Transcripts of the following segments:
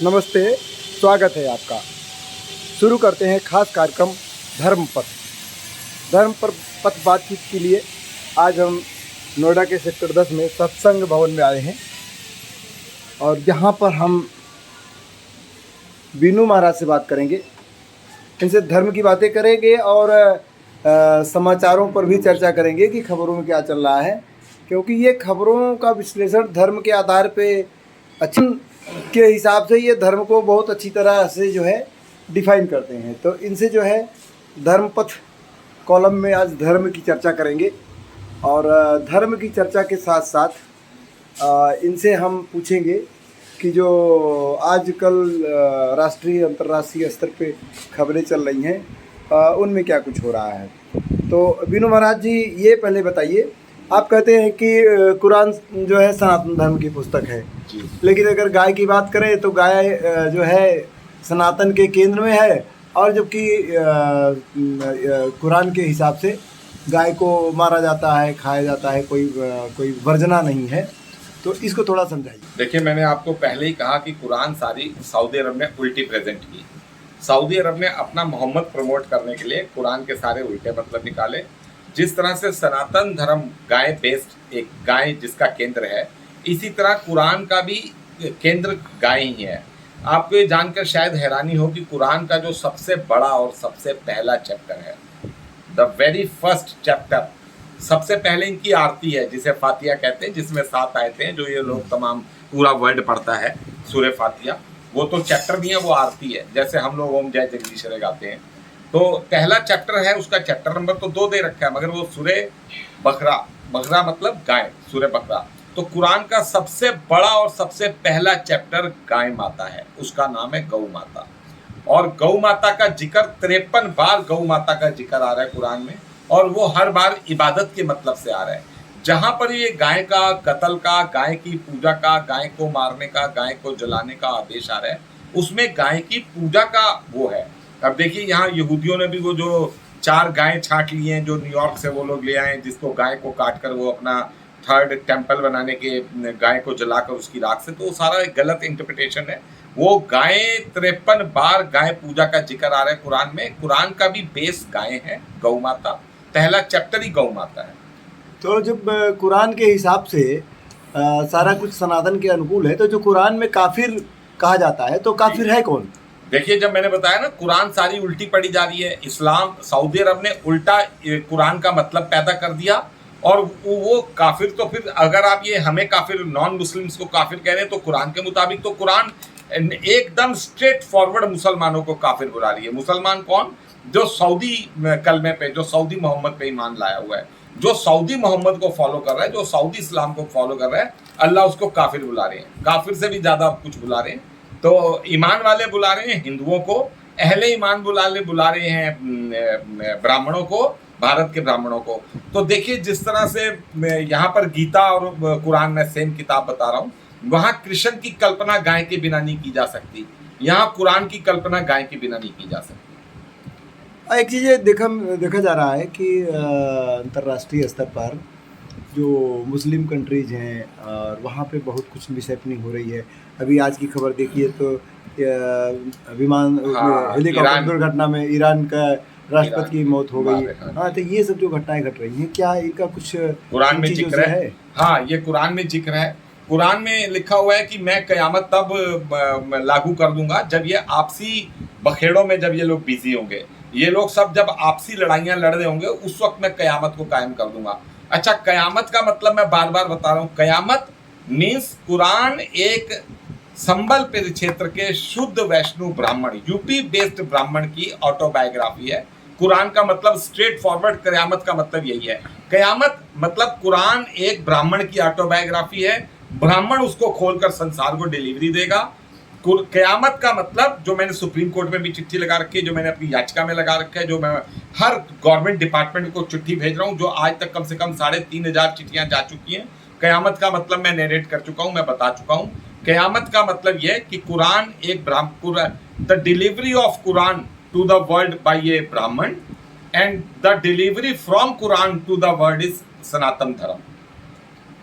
नमस्ते, स्वागत है आपका। शुरू करते हैं खास कार्यक्रम धर्म पर पथ बातचीत के लिए। आज हम नोएडा के सेक्टर 10 में सत्संग भवन में आए हैं और यहाँ पर हम बीनू महाराज से बात करेंगे। इनसे धर्म की बातें करेंगे और समाचारों पर भी चर्चा करेंगे कि खबरों में क्या चल रहा है, क्योंकि ये खबरों का विश्लेषण धर्म के आधार पे अच्छे के हिसाब से ये धर्म को बहुत अच्छी तरह से जो है डिफाइन करते हैं। तो इनसे जो है धर्मपथ कॉलम में आज धर्म की चर्चा करेंगे और धर्म की चर्चा के साथ साथ इनसे हम पूछेंगे कि जो आजकल राष्ट्रीय अंतर्राष्ट्रीय स्तर पे खबरें चल रही हैं उनमें क्या कुछ हो रहा है। तो बीनू महाराज जी, ये पहले बताइए, आप कहते हैं कि कुरान जो है सनातन धर्म की पुस्तक है, लेकिन अगर गाय की बात करें तो गाय जो है सनातन के केंद्र में है, और जबकि कुरान के हिसाब से गाय को मारा जाता है, खाया जाता है, कोई वर्जना नहीं है। तो इसको थोड़ा समझाइए। देखिए, मैंने आपको पहले ही कहा कि कुरान सारी सऊदी अरब ने उल्टी प्रेजेंट की। सऊदी अरब ने अपना मोहम्मद प्रमोट करने के लिए कुरान के सारे उल्टे मतलब निकाले। जिस तरह से सनातन धर्म गाय बेस्ड एक गाय जिसका केंद्र है, इसी तरह कुरान का भी केंद्र गाय ही है। आपको ये जानकर शायद हैरानी हो कि कुरान का जो सबसे बड़ा और सबसे पहला चैप्टर है, द वेरी फर्स्ट चैप्टर, सबसे पहले इनकी आरती है जिसे फातिया कहते हैं, जिसमें 7 आयतें हैं जो ये लोग तमाम पूरा वर्ल्ड पढ़ता है सूरे फातिया। वो तो चैप्टर नहीं है, वो आरती है, जैसे हम लोग ओम जय जगदीश्वरे गाते हैं। तो पहला चैप्टर है, उसका चैप्टर नंबर तो 2 दे रखा है, मगर वो सूरे बकरा, बकरा मतलब गाय, सूरे बकरा। तो कुरान का सबसे बड़ा और सबसे पहला चैप्टर गाय माता है, उसका नाम है गौ माता। और गौ माता का जिक्र 53 बार गौ माता का जिक्र आ रहा है कुरान में, और वो हर बार इबादत के मतलब से आ रहा है। जहाँ पर ये गाय का कत्ल का, गाय की पूजा का, गाय को मारने का, गाय को जलाने का आदेश आ रहा है, उसमें गाय की पूजा का वो है। अब देखिए, यहाँ यहूदियों ने भी वो जो 4 गायें छांट लिए हैं जो न्यूयॉर्क से वो लोग ले आए हैं, जिसको गाय को काट कर वो अपना 3rd टेम्पल बनाने के, गाय को जलाकर उसकी राख से, तो वो सारा एक गलत इंटरप्रिटेशन है। वो गाय 53 बार गाय पूजा का जिक्र आ रहा है कुरान में। कुरान का भी बेस गाय है, गौ माता, पहला चैप्टर ही गौ माता है। तो जब कुरान के हिसाब से सारा कुछ सनातन के अनुकूल है, तो जो कुरान में काफिर कहा जाता है, तो काफिर है कौन? देखिए, जब मैंने बताया ना कुरान सारी उल्टी पढ़ी जा रही है, इस्लाम सऊदी अरब ने उल्टा कुरान का मतलब पैदा कर दिया, और वो काफिर, तो फिर अगर आप ये हमें काफिर, नॉन मुस्लिम्स को काफिर कह रहे हैं, तो कुरान के मुताबिक तो कुरान एकदम स्ट्रेट फॉरवर्ड मुसलमानों को काफिर बुला रही है। मुसलमान कौन? जो सऊदी कलमे पे, जो सऊदी मोहम्मद पे ईमान लाया हुआ है, जो सऊदी मोहम्मद को फॉलो कर रहा है, जो सऊदी इस्लाम को फॉलो कर रहा है, अल्लाह उसको काफिर बुला रहे हैं। काफिर से भी ज्यादा कुछ बुला रहे हैं। तो ईमान वाले बुला रहे हैं हिंदुओं को, अहले ईमान बुला रहे हैं ब्राह्मणों को, भारत के ब्राह्मणों को। तो देखिए, जिस तरह से यहाँ पर गीता और कुरान में सेम किताब बता रहा हूँ, वहाँ कृष्ण की कल्पना गाय के बिना नहीं की जा सकती, यहाँ कुरान की कल्पना गाय के बिना नहीं की जा सकती। एक चीज़ देखा जा रहा है कि अंतर्राष्ट्रीय स्तर पर जो मुस्लिम कंट्रीज हैं और वहाँ पे बहुत कुछ मिसहैपनिंग हो रही है। अभी आज की खबर देखिए तो विमान हेलीकॉप्टर दुर्घटना में ईरान का राष्ट्रपति की मौत हो गई। हाँ, तो ये सब जो घटनाएं घट रही हैं, क्या इनका कुछ कुरान में जिक्र है? हाँ, ये कुरान में जिक्र है। कुरान में लिखा हुआ है कि मैं कयामत तब लागू कर दूंगा जब ये आपसी बखेड़ों में, जब ये लोग बिजी होंगे, ये लोग सब जब आपसी लड़ाइयाँ लड़ रहे होंगे, उस वक्त मैं कयामत को कायम कर दूंगा। अच्छा, कयामत का मतलब मैं बार बार बता रहा हूँ, कयामत मीन्स कुरान एक संबल क्षेत्र के शुद्ध वैष्णव ब्राह्मण, यूपी बेस्ड ब्राह्मण की ऑटोबायोग्राफी है। कुरान का मतलब स्ट्रेट फॉरवर्ड, कयामत का मतलब यही है। कयामत मतलब कुरान एक ब्राह्मण की ऑटोबायोग्राफी है, ब्राह्मण उसको खोलकर संसार को डिलीवरी देगा। कयामत का मतलब, जो मैंने सुप्रीम कोर्ट में भी चिट्ठी लगा रखी है, जो मैंने अपनी याचिका में लगा रखा है, जो मैं हर गवर्नमेंट डिपार्टमेंट को चिट्ठी भेज रहा हूँ, जो आज तक कम से कम 3500 चिट्ठियाँ जा चुकी हैं। कयामत का मतलब मैं नरेट कर चुका हूँ, मैं बता चुका हूँ। कयामत का मतलब यह कि कुरान एक the delivery of Quran to the world by a Brahmin, and the delivery from Quran to the world is Sanatan Dharma.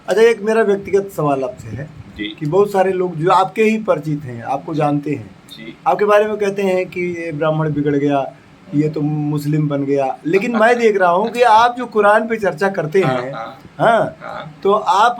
अच्छा, एक मेरा व्यक्तिगत सवाल आपसे है जी। कि बहुत सारे लोग जो आपके ही परिचित हैं, आपको जानते हैं, जी। आपके बारे में कहते हैं कि ये ब्राह्मण बिगड़ गया, ये तो मुस्लिम बन गया। लेकिन मैं देख रहा हूँ कि आप जो कुरान पे चर्चा करते हैं, हाँ, तो आप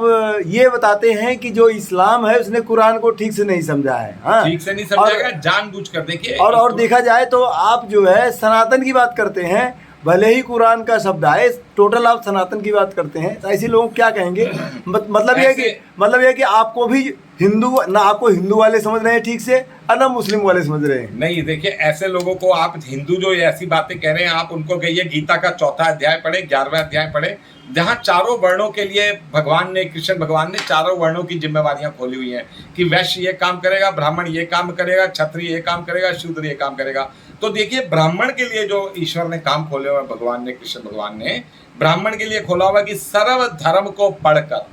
ये बताते हैं कि जो इस्लाम है उसने कुरान को ठीक से नहीं समझा है, हाँ, ठीक से नहीं समझेगा, जानबूझकर। देखिए, और देखा जाए तो आप जो है सनातन की बात करते हैं, भले ही कुरान का शब्द आए, टोटल आप सनातन की बात करते हैं। तो ऐसे लोग क्या कहेंगे? मतलब ये है कि आपको भी हिंदू ना, आपको हिंदू वाले समझ रहे हैं ठीक से, और ना मुस्लिम वाले समझ रहे हैं। नहीं, देखिए, ऐसे लोगों को आप हिंदू जो ऐसी बातें कह रहे हैं, आप उनको कहिए गीता का 4वां अध्याय पढ़े, 11वां अध्याय पढ़े, जहाँ चारों वर्णों के लिए भगवान ने, कृष्ण भगवान ने चारों वर्णों की जिम्मेवारियां खोली हुई हैं कि वैश्य ये काम करेगा, ब्राह्मण ये काम करेगा, क्षत्रिय ये काम करेगा, शूद्र ये काम करेगा। तो देखिए, ब्राह्मण के लिए जो ईश्वर ने काम खोले हुए, भगवान ने, कृष्ण भगवान ने ब्राह्मण के लिए खोला हुआ कि सर्व धर्म को पढ़कर,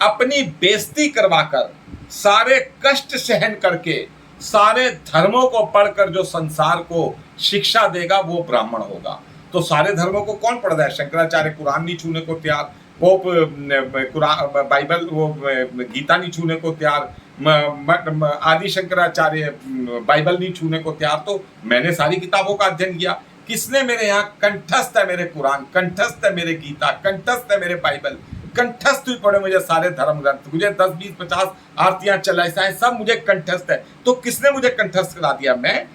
अपनी बेइज्जती करवाकर, सारे कष्ट सहन करके, सारे धर्मों को पढ़कर जो संसार को शिक्षा देगा वो ब्राह्मण होगा। तो सारे धर्मों को कौन पढ़ रहा है? शंकराचार्य कुरान नहीं छूने को तैयार, पोप कुरान, बाइबल, वो गीता नहीं छूने को तैयार, आदि शंकराचार्य बाइबल नहीं छूने को तैयार। तो मैंने सारी किताबों का अध्ययन किया। किसने मेरे यहाँ कंठस्थ है मेरे कुरान, कंठस्थ है मेरे गीता, कंठस्थ है मेरे बाइबल, कंठस्थ भी पड़े मुझे सारे धर्म ग्रंथ, मुझे 10, 20, 50 आरतियां चलाइसाएं सब मुझे कंठस्थ है। तो किसने मुझे कंठस्थ करा दिया? मैं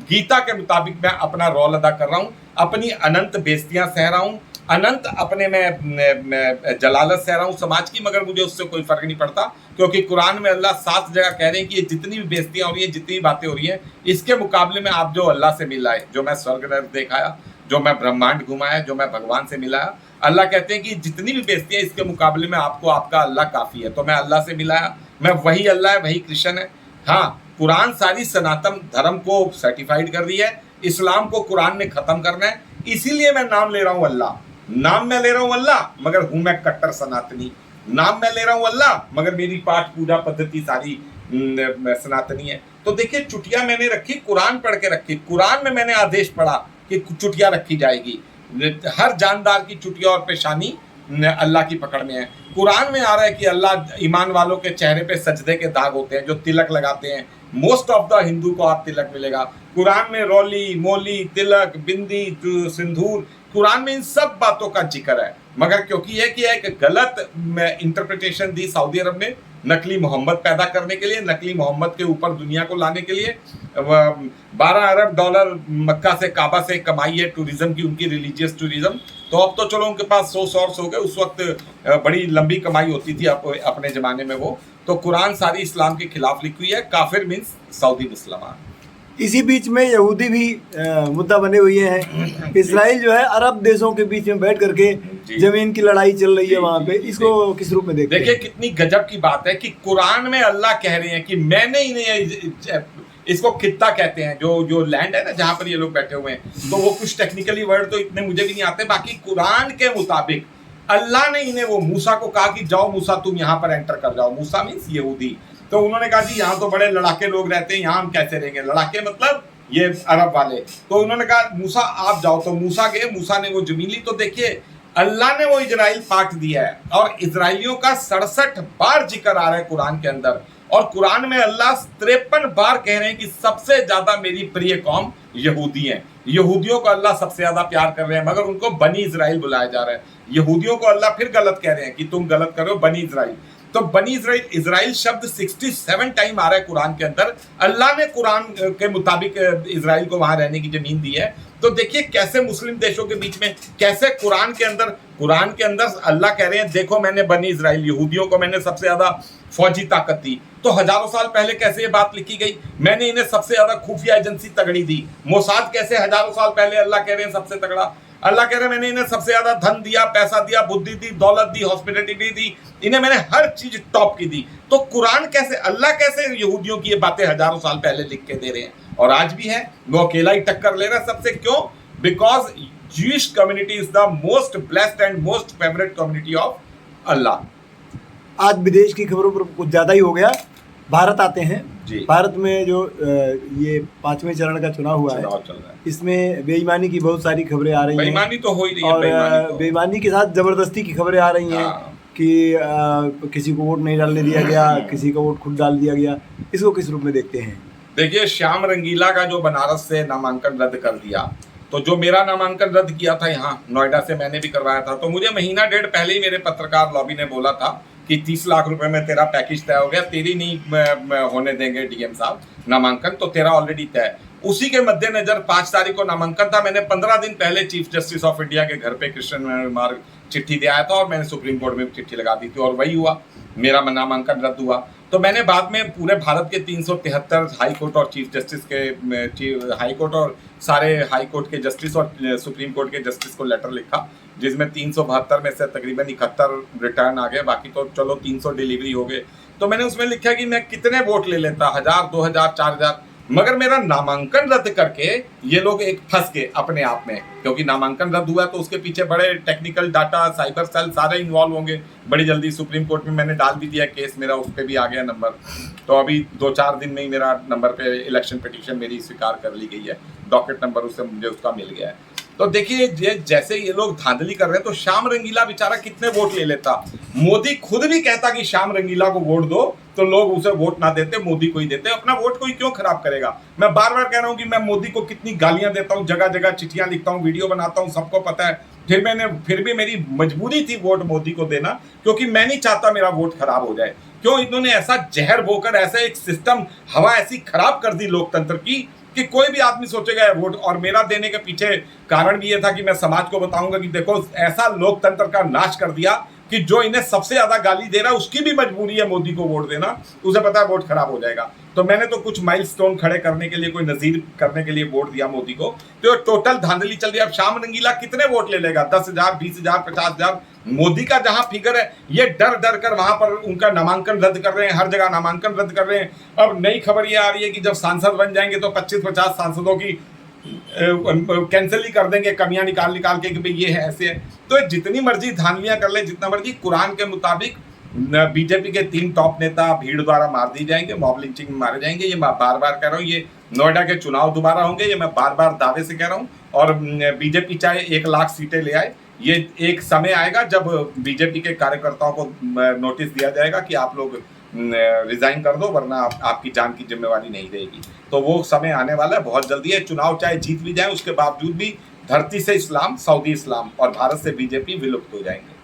गीता के मुताबिक मैं अपना रोल अदा कर रहा हूँ, अपनी अनंत बेइज्जतियां सह रहा हूँ, अनंत अपने में जलालत सह रहा हूँ समाज की, मगर मुझे उससे कोई फर्क नहीं पड़ता, क्योंकि कुरान में अल्लाह 7 जगह कह रहे हैं कि ये जितनी भी बेइज्जतियां हो रही है, जितनी भी बातें हो रही हैं, इसके मुकाबले में आप जो अल्लाह से मिलाए, जो मैं स्वर्ग नरक दिखाया, जो मैं ब्रह्मांड घुमाया, जो मैं भगवान से मिलाया, अल्लाह कहते हैं कि जितनी भी बेइज्जतियां इसके मुकाबले में आपको आपका अल्लाह काफ़ी है। तो मैं अल्लाह से मिलाया, मैं वही अल्लाह है, वही कृष्ण है। हाँ, कुरान सारी सनातन धर्म को सर्टिफाइड कर रही है, इस्लाम को कुरान ने ख़त्म करना है, इसीलिए मैं नाम ले रहा हूँ अल्लाह। नाम मैं ले रहा हूँ अल्लाह, मगर हूँ मैं कट्टर सनातनी। नाम मैं ले रहा हूँ अल्लाह, मगर मेरी पाठ पूजा पद्धति सारी सनातनी है। तो देखिए, चुटिया मैंने रखी, कुरान पढ़ के रखी, कुरान में मैंने आदेश पढ़ा कि चुटिया रखी जाएगी, हर जानदार की चुटिया और पेशानी अल्लाह की पकड़ में है। कुरान में आ रहा है कि अल्लाह ईमान वालों के चेहरे पे सजदे के दाग होते हैं, जो तिलक लगाते हैं। मोस्ट ऑफ द हिंदू को आप तिलक मिलेगा। कुरान में रोली, मोली, तिलक, बिंदी, सिंदूर, कुरान में इन सब बातों का जिक्र है। मगर क्योंकि यह कि एक गलत इंटरप्रिटेशन दी सऊदी अरब ने, नकली मोहम्मद पैदा करने के लिए, नकली मोहम्मद के ऊपर दुनिया को लाने के लिए 12 अरब डॉलर मक्का से, काबा से कमाई है टूरिज्म की, उनकी रिलीजियस टूरिज्म। तो अब तो चलो उनके पास 100 सोर्स हो गए, उस वक्त बड़ी लंबी कमाई होती थी अपने ज़माने में वो। तो कुरान सारी इस्लाम के खिलाफ लिखी हुई है। काफिर मीन्स सऊदी मुसलमान। इसी बीच में यहूदी भी मुद्दा बने हुए हैं। इसराइल जो है अरब देशों के बीच में बैठ करके जमीन की लड़ाई चल रही है वहाँ पे। इसको किस रूप में देखते हैं? देखिए, कितनी गजब की बात है कि कुरान में अल्लाह कह रहे हैं कि मैंने इन्हें, इसको खित्ता कहते हैं, जो लैंड है ना जहाँ पर ये लोग बैठे हुए हैं, तो वो कुछ टेक्निकली वर्ड तो इतने मुझे भी नहीं आते। बाकी कुरान के मुताबिक अल्लाह ने इन्हें, वो मूसा को कहा कि जाओ मूसा तुम यहाँ पर एंटर कर जाओ। मूसा मीन्स यहूदी। तो उन्होंने कहा जी यहाँ तो बड़े लड़ाके लोग रहते हैं, यहाँ हम कैसे रहेंगे? लड़ाके मतलब ये अरब वाले। तो उन्होंने कहा मूसा आप जाओ। तो मूसा गए, मूसा ने वो जमीन ली। तो देखिए, अल्लाह ने वो इजराइल पार्ट दिया है, और इजराइलियों का 67 बार जिक्र आ रहा है कुरान के अंदर। और कुरान में अल्लाह 53 बार कह रहे हैं कि सबसे ज्यादा मेरी प्रिय कौम यहूदी हैं। यहूदियों को अल्लाह सबसे ज्यादा प्यार कर रहे हैं, मगर उनको बनी इजराइल बुलाया जा रहा है। यहूदियों को अल्लाह फिर गलत कह रहे हैं कि तुम गलत कर रहे हो, बनी इजराइल। तो बनी इजराइल शब्द 67 टाइम आ रहा है कुरान के अंदर। अल्लाह ने कुरान के मुताबिक इजराइल को वहां रहने की जमीन दी है। तो देखिए कैसे मुस्लिम देशों के बीच में, कैसे कुरान के अंदर अल्लाह कह रहे हैं देखो मैंने बनी इजराइल, यहूदियों को मैंने सबसे ज्यादा फौजी ताकत दी। तो हजारों साल पहले कैसे ये बात लिखी गई, मैंने इन्हें सबसे ज्यादा खुफिया एजेंसी तगड़ी दी। मोसाद कैसे हजारों साल पहले अल्लाह कह रहे हैं सबसे तगड़ा। अल्लाह कह रहे हैं मैंने इन्हें सबसे ज्यादा धन दिया, पैसा दिया, बुद्धि दी, दौलत दी, हॉस्पिटलिटी दी, इन्हें मैंने हर चीज टॉप की दी। तो कुरान कैसे, अल्लाह कैसे यहूदियों की ये बातें हजारों साल पहले लिख के दे रहे हैं, और आज भी है। वो अकेला ही टक्कर ले रहा है सबसे। क्यों? Because Jewish community is the most blessed and most favorite community of Allah। आज विदेश की खबरों पर कुछ ज़्यादा ही हो गया। भारत आते हैं जी। भारत में जो ये 5वें चरण का चुनाव हुआ चुनाव है, चल रहा है। इसमें बेईमानी की बहुत सारी खबरें आ रही हैं। बेईमानी तो हो ही रही है। और बेईमानी के साथ ज़बरदस्ती की खबरें आ रही हैं हाँ। कि किसी को वोट नहीं डालने दिया गया, किसी का वोट खुद डाल दिया गया, इसको किस रूप में देखते हैं? देखिए, श्याम रंगीला का जो बनारस से नामांकन रद्द कर दिया, तो जो मेरा नामांकन रद्द किया था यहाँ नोएडा से मैंने भी करवाया था, तो मुझे महीना डेढ़ पहले ही मेरे पत्रकार लॉबी ने बोला था कि 30 लाख रुपए में तेरा पैकेज तय हो गया, तेरी नहीं होने देंगे डीएम साहब नामांकन, तो तेरा ऑलरेडी तय। उसी के मद्देनजर 5 तारीख को नामांकन था। मैंने 15 दिन पहले चीफ जस्टिस ऑफ इंडिया के घर पे कृष्ण मार्ग चिट्ठी दे आया था और मैंने सुप्रीम कोर्ट में चिट्ठी लगा दी थी और वही हुआ, मेरा नामांकन रद्द हुआ। तो मैंने बाद में पूरे भारत के 373 हाई कोर्ट और चीफ जस्टिस के हाई कोर्ट और सारे हाई कोर्ट के जस्टिस और सुप्रीम कोर्ट के जस्टिस को लेटर लिखा, जिसमें 372 में से तकरीबन 71 रिटर्न आ गए, बाकी तो चलो 300 डिलीवरी हो गए। तो मैंने उसमें लिखा कि मैं कितने वोट ले लेता, 1000, 2000, 4000, मगर मेरा नामांकन रद्द करके ये लोग एक फंस गए अपने आप में, क्योंकि नामांकन रद्द हुआ तो उसके पीछे बड़े टेक्निकल डाटा, साइबर सेल सारे इन्वॉल्व होंगे। बड़ी जल्दी सुप्रीम कोर्ट में मैंने डाल भी दिया केस, मेरा उस पर भी आ गया नंबर, तो अभी 2-4 दिन में ही मेरा नंबर पे इलेक्शन पिटीशन मेरी स्वीकार कर ली गई है, डॉकेट नंबर उससे मुझे उसका मिल गया है। तो देखिए, जैसे ये लोग धांधली कर रहे हैं, तो श्याम रंगीला बेचारा कितने वोट ले लेता। मोदी खुद भी कहता कि श्याम रंगीला को वोट दो, तो लोग उसे वोट ना देते, मोदी को ही देते। अपना वोट कोई क्यों खराब करेगा? मैं बार बार कह रहा हूं कि मैं मोदी को कितनी गालियां देता हूं, जगह जगह चिट्ठियां लिखता हूं, वीडियो बनाता हूं, सबको पता है। फिर भी मेरी मजबूरी थी वोट मोदी को देना, क्योंकि मैं नहीं चाहता मेरा वोट खराब हो जाए। क्यों इन्होंने ऐसा जहर बोकर, ऐसा एक सिस्टम, हवा ऐसी खराब कर दी लोकतंत्र की कि कोई भी आदमी सोचेगा वोट। और मेरा देने के पीछे कारण भी ये था कि मैं समाज को बताऊंगा कि देखो, ऐसा लोकतंत्र का नाश कर दिया कि जो इन्हें सबसे ज्यादा गाली दे रहा है उसकी भी मजबूरी है मोदी को वोट देना, उसे पता है वोट खराब हो जाएगा। तो मैंने तो कुछ माइलस्टोन खड़े करने के लिए, कोई नजीर करने के लिए वोट दिया मोदी को। तो टोटल धांधली चल रही है। अब श्याम रंगीला कितने वोट ले लेगा? 10,000, 20,000, 50,000। मोदी का जहां फिगर है, ये डर डर कर वहां पर उनका नामांकन रद्द कर रहे हैं, हर जगह नामांकन रद्द कर रहे हैं। अब नई खबर ये आ रही है कि जब सांसद बन जाएंगे तो 25-50 सांसदों की कैंसिल ही कर देंगे, कमियां निकाल के कि भाई ये है, ऐसे है। तो जितनी मर्जी धांधलियां कर ले, जितना मर्जी, कुरान के मुताबिक बीजेपी के 3 टॉप नेता भीड़ द्वारा मार दी जाएंगे, मॉब लिंचिंग में मारे जाएंगे। ये मैं बार बार कह रहा हूँ, ये नोएडा के चुनाव दोबारा होंगे, ये मैं बार बार दावे से कह रहा हूँ। और बीजेपी चाहे 1 लाख सीटें ले आए, ये एक समय आएगा जब बीजेपी के कार्यकर्ताओं को नोटिस दिया जाएगा कि आप लोग रिजाइन कर दो, वरना आपकी जान की जिम्मेवारी नहीं रहेगी। तो वो समय आने वाला है, बहुत जल्दी है। चुनाव चाहे जीत भी जाए, उसके बावजूद भी धरती से इस्लाम, सऊदी इस्लाम और भारत से बीजेपी विलुप्त हो जाएंगे,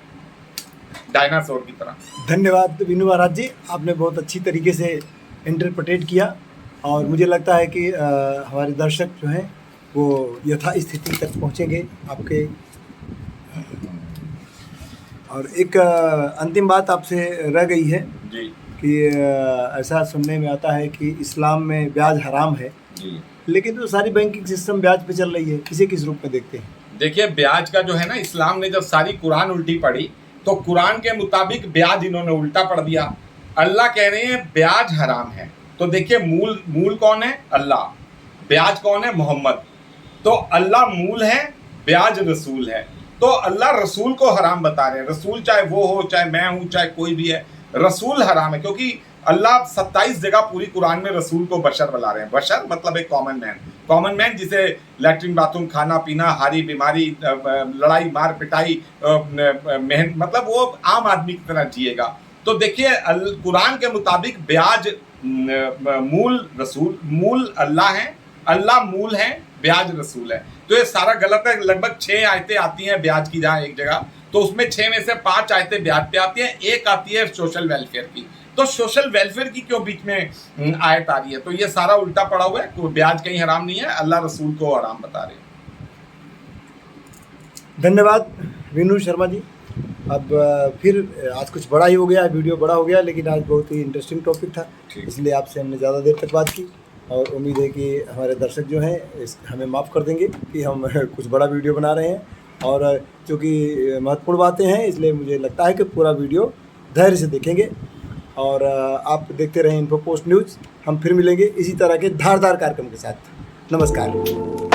डायनासोर की तरह। धन्यवाद विनू महाराज जी, आपने बहुत अच्छी तरीके से इंटरप्रेटेट किया और मुझे लगता है कि हमारे दर्शक जो हैं वो यथास्थिति तक पहुँचेंगे आपके। और एक अंतिम बात आपसे रह गई है जी कि ऐसा सुनने में आता है कि इस्लाम में ब्याज हराम है जी, लेकिन तो सारी बैंकिंग सिस्टम ब्याज पे चल रही है, इसे किस रूप में देखते हैं? देखिए, ब्याज का जो है ना, इस्लाम ने जब सारी कुरान उल्टी पढ़ी तो कुरान के मुताबिक ब्याज इन्होंने उल्टा पढ़ दिया। अल्लाह कह रहे हैं ब्याज हराम है, तो देखिए मूल कौन है? अल्लाह। ब्याज कौन है? मोहम्मद। तो अल्लाह मूल है, ब्याज रसूल है। तो अल्लाह रसूल को हराम बता रहे हैं। रसूल चाहे वो हो, चाहे मैं हूं, चाहे कोई भी है, रसूल हराम है, क्योंकि अल्लाह 27 जगह पूरी कुरान में रसूल को बशर बुला रहे हैं। बशर मतलब एक कॉमन मैन जिसे लैट्रिन, बाथरूम, खाना पीना, हारी बीमारी, लड़ाई मार पिटाई, मेहनत, मतलब वो आम आदमी की तरह जिएगा। तो देखिए, कुरान के मुताबिक ब्याज मूल अल्लाह है, अल्लाह मूल है, ब्याज रसूल है। तो ये सारा गलत है। लगभग 6 आयतें आती हैं ब्याज की जहाँ एक जगह, तो उसमें 6 में से 5 आयतें ब्याज पे आती हैं, 1 आती है सोशल वेलफेयर की। तो सोशल वेलफेयर की क्यों बीच में आयत आ रही है? तो ये सारा उल्टा पड़ा हुआ है। तो ब्याज कहीं हराम नहीं है, अल्लाह रसूल को हराम बता रहे हैं। धन्यवाद विनू शर्मा जी। अब फिर आज कुछ बड़ा ही हो गया, वीडियो बड़ा हो गया, लेकिन आज बहुत ही इंटरेस्टिंग टॉपिक था, इसलिए आपसे हमने ज़्यादा देर तक बात की। और उम्मीद है कि हमारे दर्शक जो हैं हमें माफ़ कर देंगे कि हम कुछ बड़ा वीडियो बना रहे हैं। और चूँकि महत्वपूर्ण बातें हैं, इसलिए मुझे लगता है कि पूरा वीडियो धैर्य से देखेंगे। और आप देखते रहें इन्फो पोस्ट न्यूज़। हम फिर मिलेंगे इसी तरह के धारदार कार्यक्रम के साथ। नमस्कार।